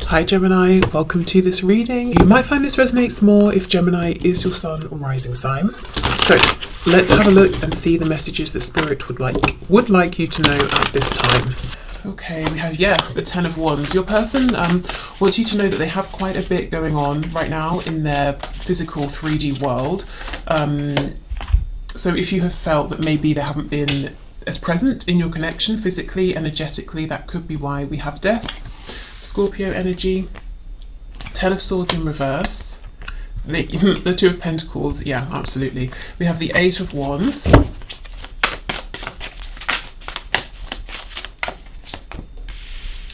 Hi Gemini, welcome to this reading. You might find this resonates more if Gemini is your sun or rising sign. So let's have a look and see the messages that Spirit would like you to know at this time. Okay, we have, the Ten of Wands. Your person wants you to know that they have quite a bit going on right now in their physical 3D world. So if you have felt that maybe they haven't been as present in your connection physically, energetically, that could be why we have Death, Scorpio energy, Ten of Swords in reverse, the Two of Pentacles, yeah, absolutely. We have the Eight of Wands,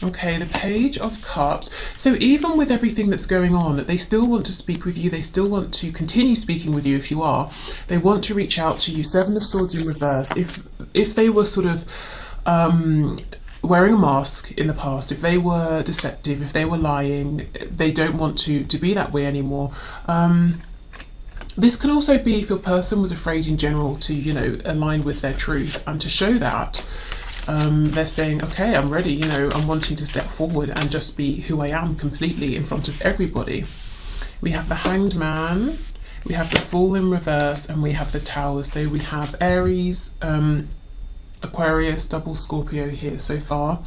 okay, the Page of Cups. So even with everything that's going on, they still want to speak with you, they still want to continue speaking with you if you are. They want to reach out to you. Seven of Swords in reverse. If they were sort of wearing a mask in the past, if they were deceptive, if they were lying, they don't want to be that way anymore. This can also be if your person was afraid in general to, align with their truth, and to show that they're saying, okay, I'm ready, I'm wanting to step forward and just be who I am completely in front of everybody. We have the Hanged Man, we have the Fool in reverse, and we have the Tower. So we have Aries, Aquarius, double Scorpio here so far.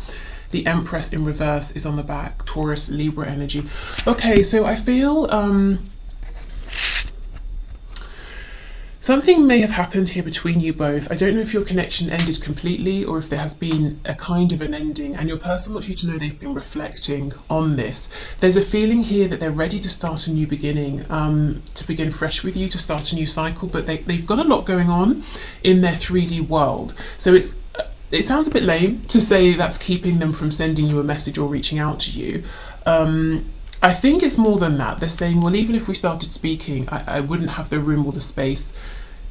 The Empress in reverse is on the back, Taurus, Libra energy. Okay, so I feel something may have happened here between you both. I don't know if your connection ended completely or if there has been a kind of an ending, and your person wants you to know they've been reflecting on this. There's a feeling here that they're ready to start a new beginning, to begin fresh with you, to start a new cycle, but they've got a lot going on in their 3D world. So it sounds a bit lame to say that's keeping them from sending you a message or reaching out to you. I think it's more than that. They're saying, well, even if we started speaking, I wouldn't have the room or the space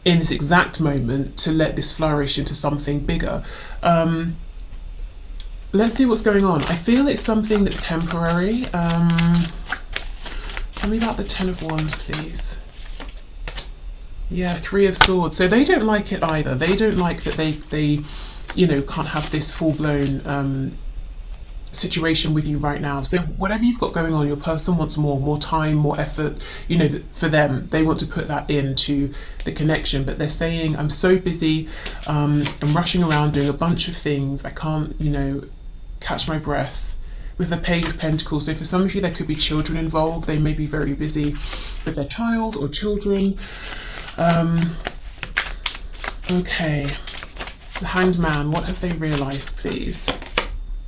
in this exact moment to let this flourish into something bigger. Let's see what's going on. I feel it's something that's temporary. Tell me about the Ten of Wands, please. Yeah, Three of Swords. So they don't like it either. They don't like that they can't have this full-blown situation with you right now. So whatever you've got going on, your person wants more time, more effort. For them, they want to put that into the connection, but they're saying, I'm so busy, I'm rushing around doing a bunch of things, I can't catch my breath. With the Page of Pentacles, so for some of you there could be children involved. They may be very busy with their child or children. Okay, the Hanged Man, what have they realized, please?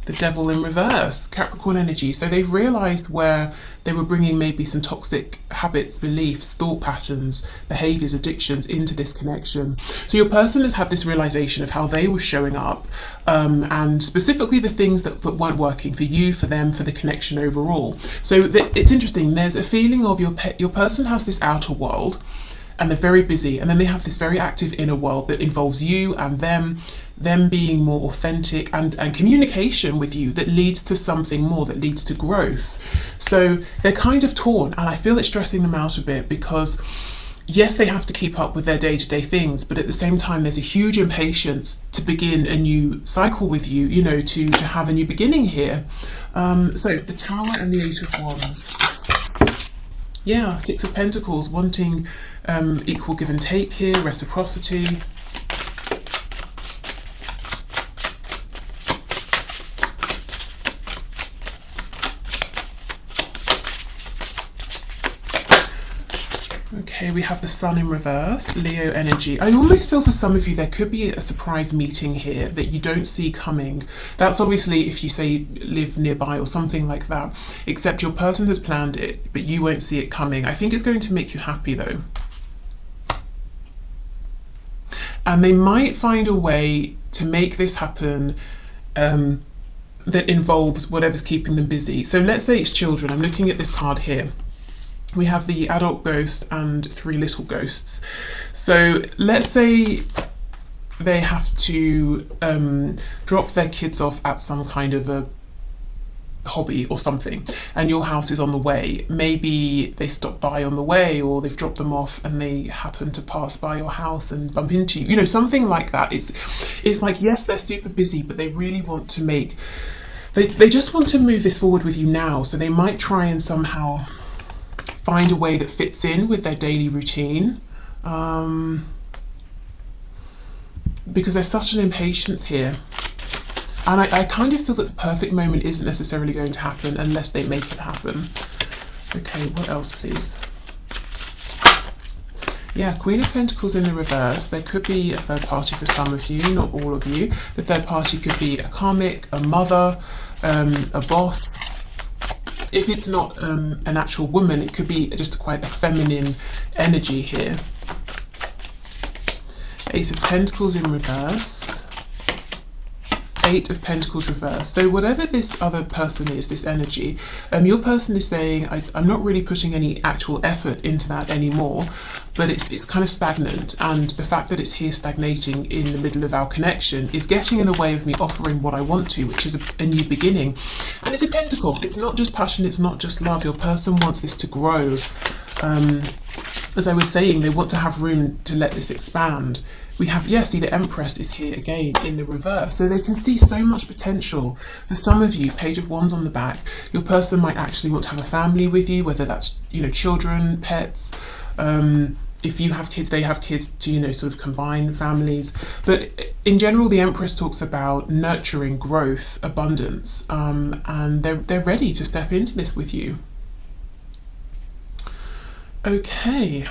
The Devil in reverse, Capricorn energy. So they've realized where they were bringing maybe some toxic habits, beliefs, thought patterns, behaviors, addictions into this connection. So your person has had this realization of how they were showing up, and specifically the things that weren't working for you, for them, for the connection overall. So it's interesting. There's a feeling of your person has this outer world, and they're very busy, and then they have this very active inner world that involves you and them being more authentic and communication with you that leads to something more, that leads to growth. So they're kind of torn, and I feel it's stressing them out a bit because yes, they have to keep up with their day-to-day things, but at the same time there's a huge impatience to begin a new cycle with you, to have a new beginning here. So the Tower and the Eight of Wands. Yeah, Six of Pentacles, wanting equal give and take here, reciprocity. Okay, we have the Sun in reverse, Leo energy. I almost feel for some of you there could be a surprise meeting here that you don't see coming. That's obviously if you say live nearby or something like that, except your person has planned it, but you won't see it coming. I think it's going to make you happy though. And they might find a way to make this happen that involves whatever's keeping them busy. So let's say it's children. I'm looking at this card here. We have the adult ghost and three little ghosts. So let's say they have to drop their kids off at some kind of a hobby or something, and your house is on the way. Maybe they stop by on the way, or they've dropped them off and they happen to pass by your house and bump into you, something like that. It's like, yes, they're super busy, but they really want to make They just want to move this forward with you now, so they might try and somehow find a way that fits in with their daily routine. Because there's such an impatience here. And I kind of feel that the perfect moment isn't necessarily going to happen unless they make it happen. Okay, what else, please? Yeah, Queen of Pentacles in the reverse. There could be a third party for some of you, not all of you. The third party could be a karmic, a mother, a boss. If it's not an actual woman, it could be just quite a feminine energy here. Ace of Pentacles in reverse. Eight of Pentacles reverse. So whatever this other person is, this energy, your person is saying, I'm not really putting any actual effort into that anymore, but it's kind of stagnant, and the fact that it's here stagnating in the middle of our connection is getting in the way of me offering what I want to, which is a new beginning. And it's a pentacle. It's not just passion, it's not just love. Your person wants this to grow. As I was saying, they want to have room to let this expand. We have, see, the Empress is here again in the reverse. So they can see so much potential. For some of you, Page of Wands on the back, your person might actually want to have a family with you, whether that's, children, pets. If you have kids, they have kids, to, sort of combine families. But in general, the Empress talks about nurturing, growth, abundance, and they're ready to step into this with you. Okay.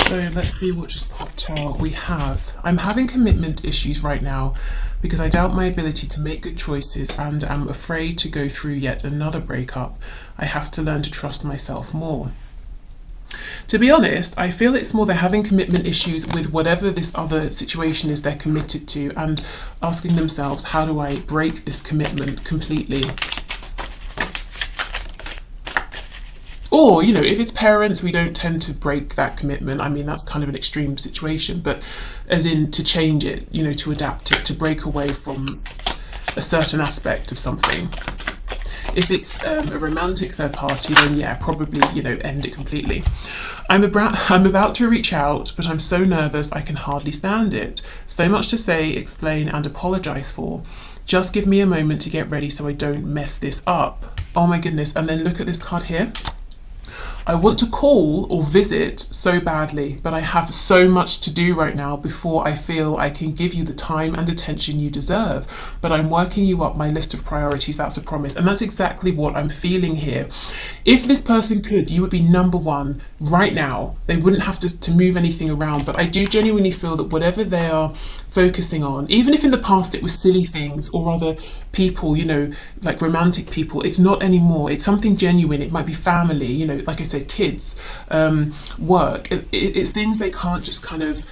So let's see what just popped out. We have, I'm having commitment issues right now because I doubt my ability to make good choices and am afraid to go through yet another breakup. I have to learn to trust myself more. To be honest, I feel it's more they're having commitment issues with whatever this other situation is they're committed to, and asking themselves, how do I break this commitment completely? Or, if it's parents, we don't tend to break that commitment. I mean, that's kind of an extreme situation, but as in to change it, to adapt it, to break away from a certain aspect of something. If it's a romantic third party, then yeah, probably, end it completely. I'm about to reach out, but I'm so nervous I can hardly stand it. So much to say, explain, and apologize for. Just give me a moment to get ready so I don't mess this up. Oh my goodness, and then look at this card here. I want to call or visit so badly, but I have so much to do right now before I feel I can give you the time and attention you deserve. But I'm working you up my list of priorities, that's a promise. And that's exactly what I'm feeling here. If this person could, you would be number one right now. They wouldn't have to move anything around. But I do genuinely feel that whatever they are focusing on, even if in the past it was silly things or other people, like romantic people, it's not anymore. It's something genuine. It might be family, like I said, kids, work. It's things they can't just kind of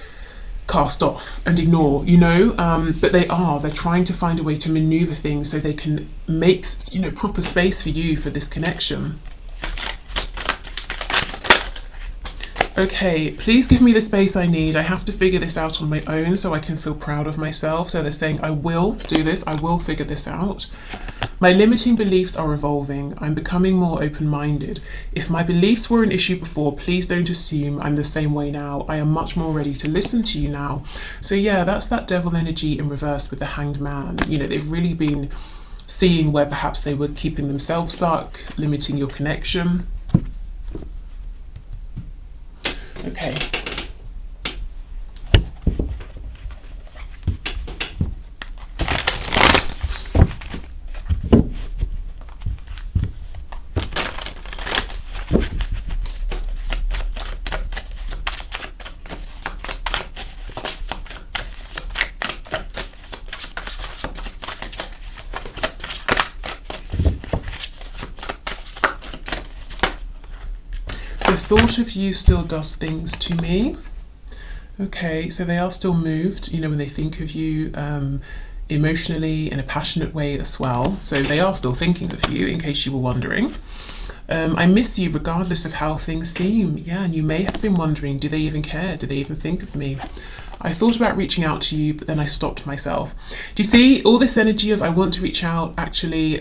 cast off and ignore, but they're trying to find a way to maneuver things so they can make, proper space for you for this connection. Okay, please give me the space I need. I have to figure this out on my own so I can feel proud of myself. So they're saying, I will do this. I will figure this out. My limiting beliefs are evolving. I'm becoming more open-minded. If my beliefs were an issue before, please don't assume I'm the same way now. I am much more ready to listen to you now. So yeah, that's that devil energy in reverse with the Hanged Man. They've really been seeing where perhaps they were keeping themselves stuck, limiting your connection. Okay. The thought of you still does things to me. Okay, so they are still moved, when they think of you emotionally in a passionate way as well. So they are still thinking of you, in case you were wondering. I miss you regardless of how things seem. Yeah, and you may have been wondering, do they even care? Do they even think of me? I thought about reaching out to you, but then I stopped myself. Do you see all this energy of I want to reach out? Actually,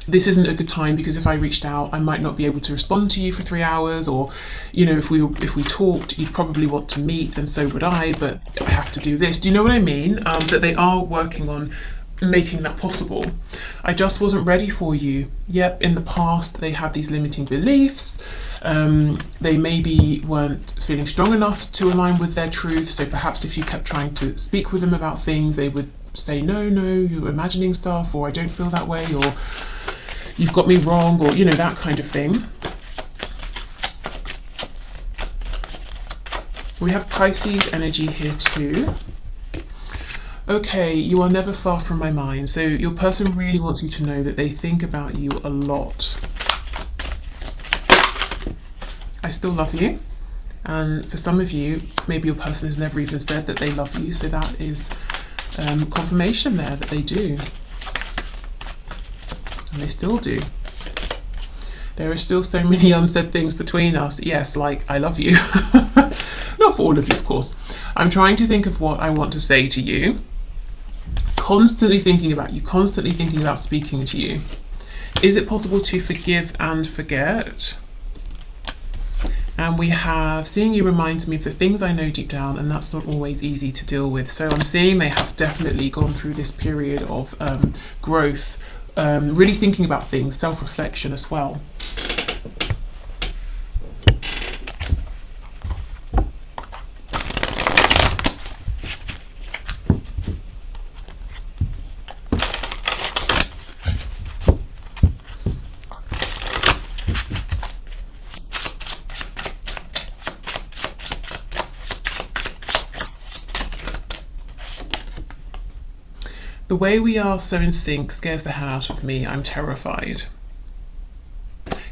this isn't a good time because if I reached out, I might not be able to respond to you for 3 hours, or, you know, if we talked, you'd probably want to meet, and so would I, but I have to do this. Do you know what I mean? That they are working on making that possible. I just wasn't ready for you. Yep, in the past they had these limiting beliefs. They maybe weren't feeling strong enough to align with their truth. So perhaps if you kept trying to speak with them about things, they would say, no, you're imagining stuff, or I don't feel that way, or you've got me wrong, or, you know, that kind of thing. We have Pisces energy here too. Okay, you are never far from my mind. So your person really wants you to know that they think about you a lot. I still love you. And for some of you, maybe your person has never even said that they love you. So that is confirmation there that they do. And they still do. There are still so many unsaid things between us. Yes, like, I love you. Not for all of you, of course. I'm trying to think of what I want to say to you. Constantly thinking about you, constantly thinking about speaking to you. Is it possible to forgive and forget? And we have, seeing you reminds me of the things I know deep down, and that's not always easy to deal with. So I'm seeing they have definitely gone through this period of growth, really thinking about things, self-reflection as well. The way we are so in sync scares the hell out of me. I'm terrified.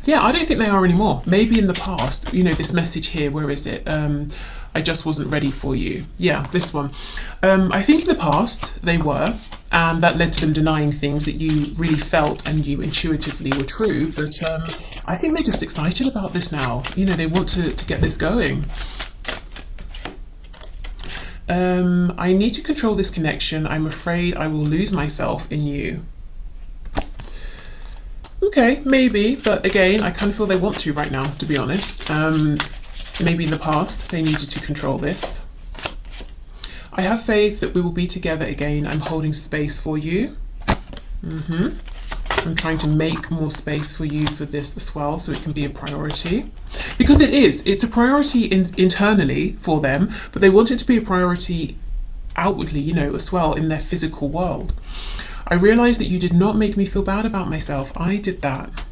Yeah, I don't think they are anymore. Maybe in the past, you know, this message here, where is it? I just wasn't ready for you. Yeah, this one. I think in the past they were, and that led to them denying things that you really felt and you intuitively were true. But I think they're just excited about this now. You know, they want to get this going. I need to control this connection. I'm afraid I will lose myself in you. Okay, maybe, but again, I kind of feel they want to right now, to be honest. Maybe in the past they needed to control this. I have faith that we will be together again. I'm holding space for you. I'm trying to make more space for you for this as well, so it can be a priority. Because it is. It's a priority internally for them, but they want it to be a priority outwardly, you know, as well in their physical world. I realised that you did not make me feel bad about myself. I did that.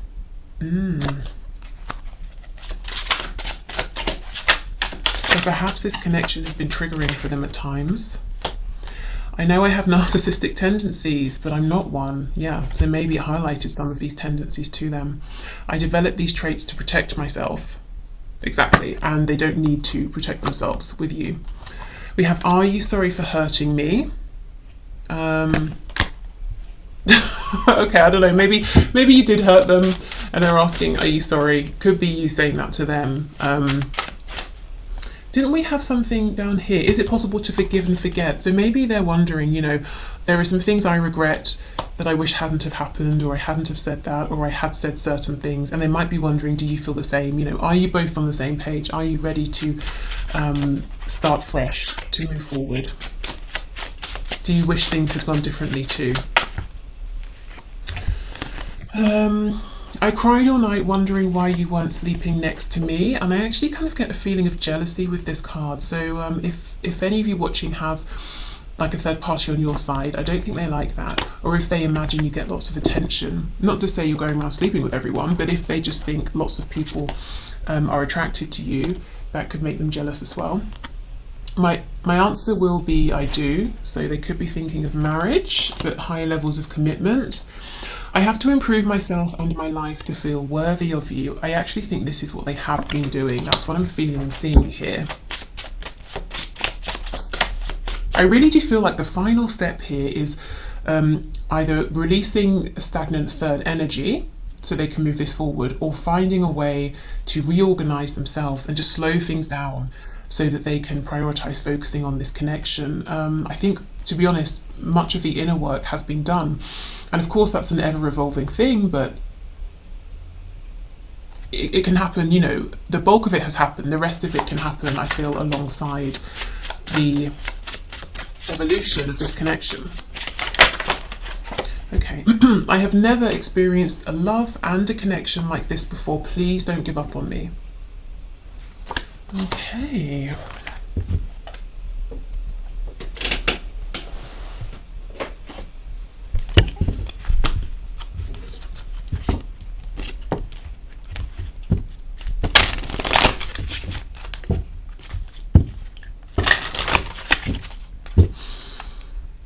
So perhaps this connection has been triggering for them at times. I know I have narcissistic tendencies, but I'm not one. Yeah, so maybe it highlighted some of these tendencies to them. I developed these traits to protect myself. Exactly, and they don't need to protect themselves with you. We have, are you sorry for hurting me? Okay, I don't know, maybe you did hurt them and they're asking, are you sorry? Could be you saying that to them. Didn't we have something down here? Is it possible to forgive and forget? So maybe they're wondering, you know, there are some things I regret that I wish hadn't have happened, or I hadn't have said that, or I had said certain things, and they might be wondering, do you feel the same? You know, are you both on the same page? Are you ready to start fresh, to move forward? Do you wish things had gone differently too? I cried all night wondering why you weren't sleeping next to me, and I actually kind of get a feeling of jealousy with this card. So if any of you watching have like a third party on your side, I don't think they like that. Or if they imagine you get lots of attention, not to say you're going around sleeping with everyone, but if they just think lots of people are attracted to you, that could make them jealous as well. My answer will be I do. So they could be thinking of marriage, but high levels of commitment. I have to improve myself and my life to feel worthy of you. I actually think this is what they have been doing. That's what I'm feeling and seeing here. I really do feel like the final step here is either releasing a stagnant third energy so they can move this forward, or finding a way to reorganize themselves and just slow things down so that they can prioritize focusing on this connection. I think to be honest, much of the inner work has been done. And of course, that's an ever-evolving thing, but it can happen, you know, the bulk of it has happened, the rest of it can happen, I feel, alongside the evolution of this connection. Okay, I have never experienced a love and a connection like this before. Please don't give up on me. Okay.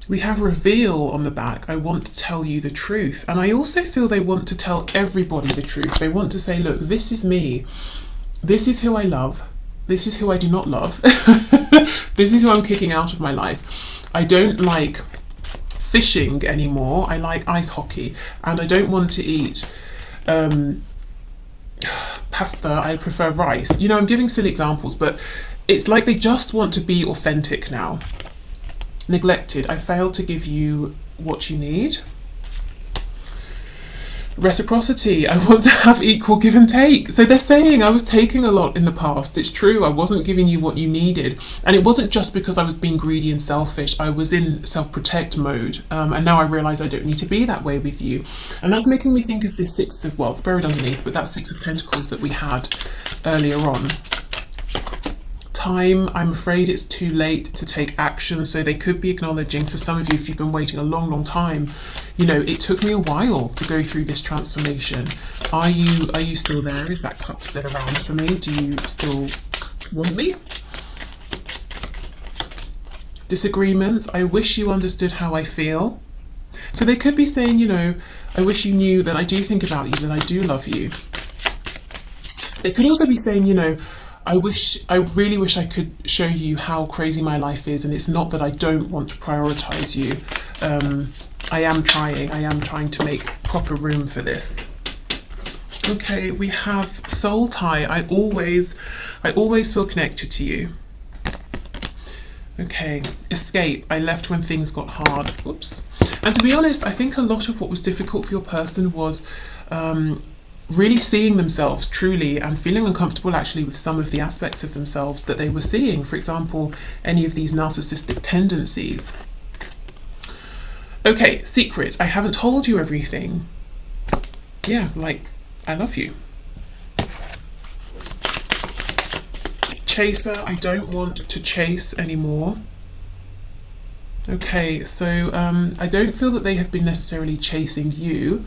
We have reveal on the back. I want to tell you the truth. And I also feel they want to tell everybody the truth. They want to say, look, this is me. This is who I love. This is who I do not love. This is who I'm kicking out of my life. I don't like fishing anymore. I like ice hockey. And I don't want to eat pasta. I prefer rice. You know, I'm giving silly examples, but it's like they just want to be authentic now. Neglected. I failed to give you what you need. Reciprocity. I want to have equal give and take. So they're saying I was taking a lot in the past. It's true. I wasn't giving you what you needed. And it wasn't just because I was being greedy and selfish. I was in self-protect mode. And now I realise I don't need to be that way with you. And that's making me think of this Six of, well, it's buried underneath, but that Six of Pentacles that we had earlier on. Time, I'm afraid it's too late to take action. So they could be acknowledging, for some of you, if you've been waiting a long, long time, you know, it took me a while to go through this transformation. Are you still there? Is that cup still around for me? Do you still want me? Disagreements. I wish you understood how I feel. So they could be saying, you know, I wish you knew that I do think about you, that I do love you. They could also be saying, you know, I really wish I could show you how crazy my life is, and it's not that I don't want to prioritize you. I am trying to make proper room for this. Okay, we have soul tie. I always feel connected to you. Okay, escape. I left when things got hard. Whoops. And to be honest, I think a lot of what was difficult for your person was really seeing themselves truly and feeling uncomfortable actually with some of the aspects of themselves that they were seeing. For example, any of these narcissistic tendencies. Okay, secret. I haven't told you everything. Yeah, like, I love you. Chaser. I don't want to chase anymore. Okay, so I don't feel that they have been necessarily chasing you.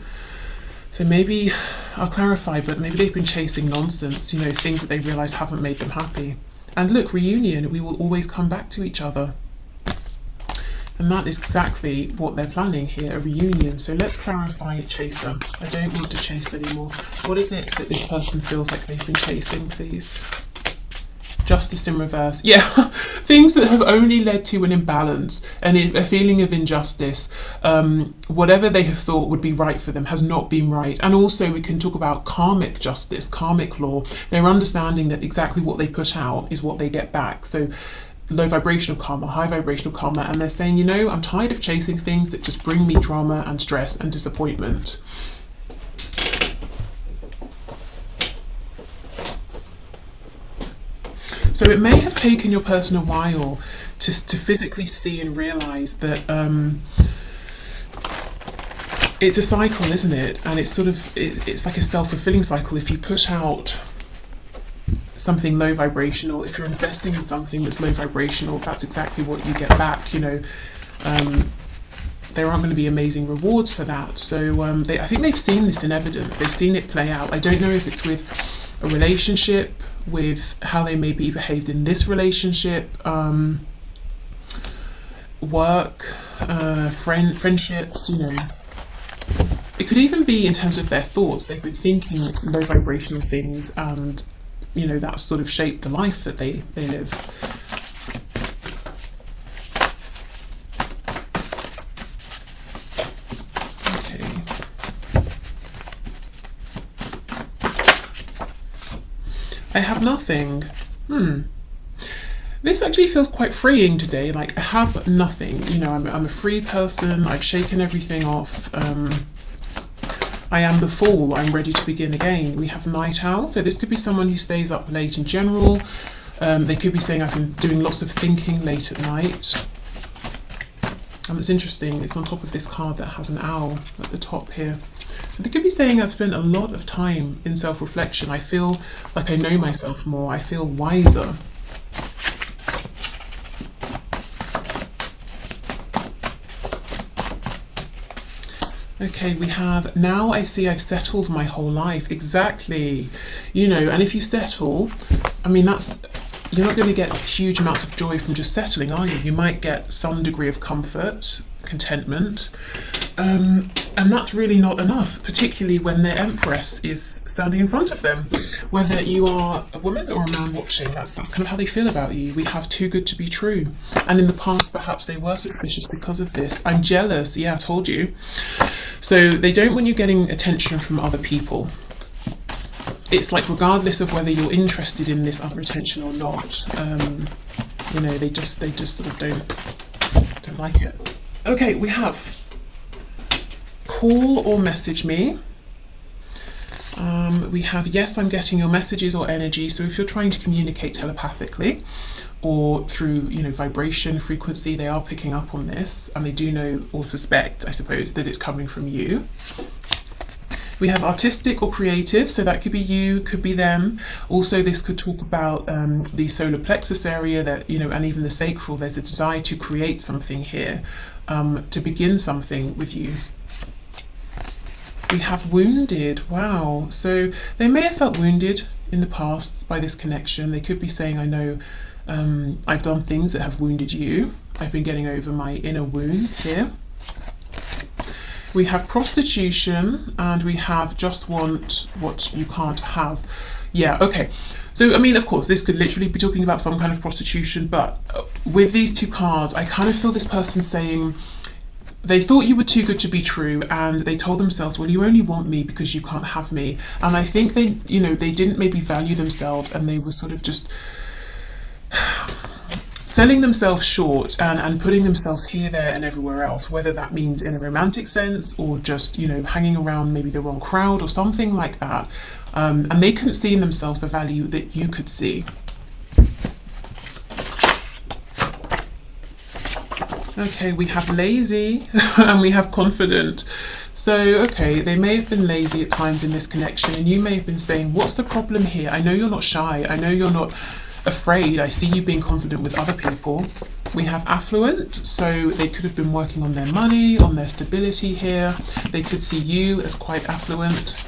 So maybe, I'll clarify, but maybe they've been chasing nonsense, you know, things that they realise haven't made them happy. And look, reunion, we will always come back to each other. And that is exactly what they're planning here, a reunion. So let's clarify chaser. I don't want to chase anymore. What is it that this person feels like they've been chasing, please? Justice in reverse. Yeah, things that have only led to an imbalance and a feeling of injustice. Whatever they have thought would be right for them has not been right. And also we can talk about karmic justice, karmic law. They're understanding that exactly what they put out is what they get back. So low vibrational karma, high vibrational karma. And they're saying, you know, I'm tired of chasing things that just bring me drama and stress and disappointment. So it may have taken your person a while to physically see and realise that it's a cycle, isn't it? And it's sort of, it's like a self-fulfilling cycle. If you put out something low vibrational, if you're investing in something that's low vibrational, that's exactly what you get back, you know. There aren't going to be amazing rewards for that. So I think they've seen this in evidence. They've seen it play out. I don't know if it's with a relationship, with how they maybe behaved in this relationship, work, friendships, you know. It could even be in terms of their thoughts. They've been thinking low vibrational things, and you know, that sort of shaped the life that they live. I have nothing. This actually feels quite freeing today. Like I have nothing, you know, I'm a free person. I've shaken everything off. I am the fool. I'm ready to begin again. We have night owl. So this could be someone who stays up late in general. They could be saying I've been doing lots of thinking late at night. And it's interesting, it's on top of this card that has an owl at the top here. So they could be saying I've spent a lot of time in self-reflection. I feel like I know myself more. I feel wiser. Okay, we have, now I see I've settled my whole life. Exactly. You know, and if you settle, I mean, you're not going to get huge amounts of joy from just settling, are you? You might get some degree of comfort, contentment, and that's really not enough, particularly when their Empress is standing in front of them. Whether you are a woman or a man watching, that's kind of how they feel about you. We have too good to be true. And in the past, perhaps they were suspicious because of this. I'm jealous, yeah, I told you. So they don't want you getting attention from other people. It's like regardless of whether you're interested in this other attention or not, you know, they just sort of don't like it. Okay, we have call or message me. We have yes, I'm getting your messages or energy. So if you're trying to communicate telepathically or through, you know, vibration, frequency, they are picking up on this, and they do know or suspect, I suppose, that it's coming from you. We have artistic or creative, so that could be you, could be them. Also, this could talk about the solar plexus area, that, you know, and even the sacral. There's a desire to create something here, to begin something with you. We have wounded. Wow. So they may have felt wounded in the past by this connection. They could be saying, I know I've done things that have wounded you. I've been getting over my inner wounds here. We have prostitution, and we have just want what you can't have. Yeah, okay. So, I mean, of course, this could literally be talking about some kind of prostitution, but with these two cards, I kind of feel this person saying they thought you were too good to be true, and they told themselves, well, you only want me because you can't have me. And I think they, you know, they didn't maybe value themselves, and they were sort of just selling themselves short and putting themselves here, there and everywhere else, whether that means in a romantic sense or just, you know, hanging around maybe the wrong crowd or something like that. And they couldn't see in themselves the value that you could see. Okay, we have lazy and we have confident. So, okay, they may have been lazy at times in this connection, and you may have been saying, what's the problem here? I know you're not shy. I know you're not afraid. I see you being confident with other people. We have affluent, so they could have been working on their money, on their stability here. They could see you as quite affluent.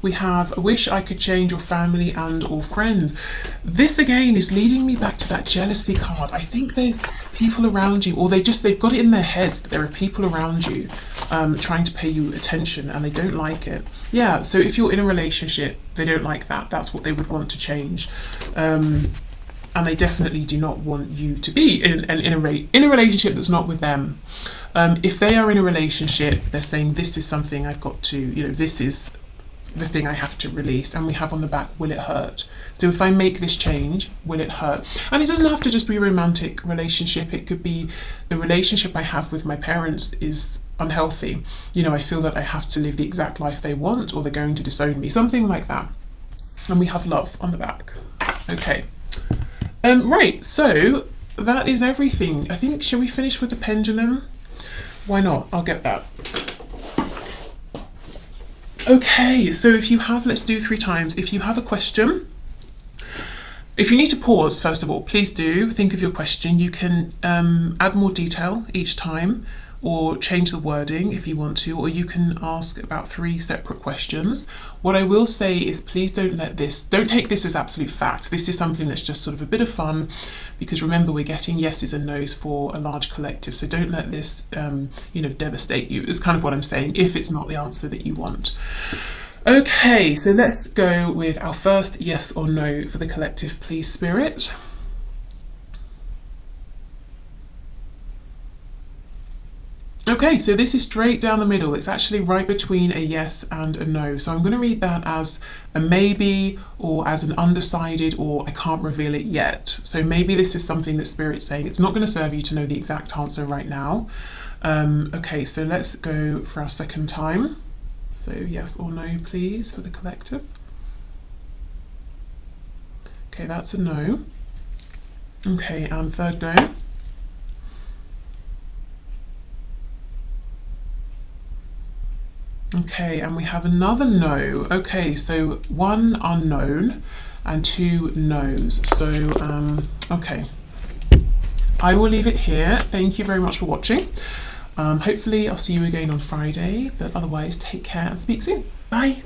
We have wish I could change your family and or friends. This again is leading me back to that jealousy card. I think there's people around you, or they've got it in their heads that there are people around you trying to pay you attention, and they don't like it. Yeah, so if you're in a relationship, they don't like that. That's what they would want to change. And they definitely do not want you to be in a relationship that's not with them. If they are in a relationship, they're saying this is something I've got to, you know, this is the thing I have to release. And we have on the back, will it hurt? So if I make this change, will it hurt? And it doesn't have to just be a romantic relationship. It could be the relationship I have with my parents is unhealthy. You know, I feel that I have to live the exact life they want, or they're going to disown me, something like that. And we have love on the back. Okay. Right, so that is everything. I think, shall we finish with the pendulum? Why not? I'll get that. Okay, so if you have, let's do 3 times. If you have a question, if you need to pause, first of all, please do think of your question. You can add more detail each time, or change the wording if you want to, or you can ask about 3 separate questions. What I will say is, please don't take this as absolute fact. This is something that's just sort of a bit of fun, because remember, we're getting yeses and nos for a large collective. So don't let this, you know, devastate you, is kind of what I'm saying, if it's not the answer that you want. Okay, so let's go with our first yes or no for the collective, please, Spirit. Okay, so this is straight down the middle. It's actually right between a yes and a no. So I'm going to read that as a maybe, or as an undecided, or I can't reveal it yet. So maybe this is something that Spirit's saying. It's not going to serve you to know the exact answer right now. Okay, so let's go for our second time. So yes or no, please, for the collective. Okay, that's a no. Okay, and third go. Okay, and we have another no. Okay, so one unknown and two no's. So, okay. I will leave it here. Thank you very much for watching. Hopefully I'll see you again on Friday, but otherwise take care and speak soon. Bye.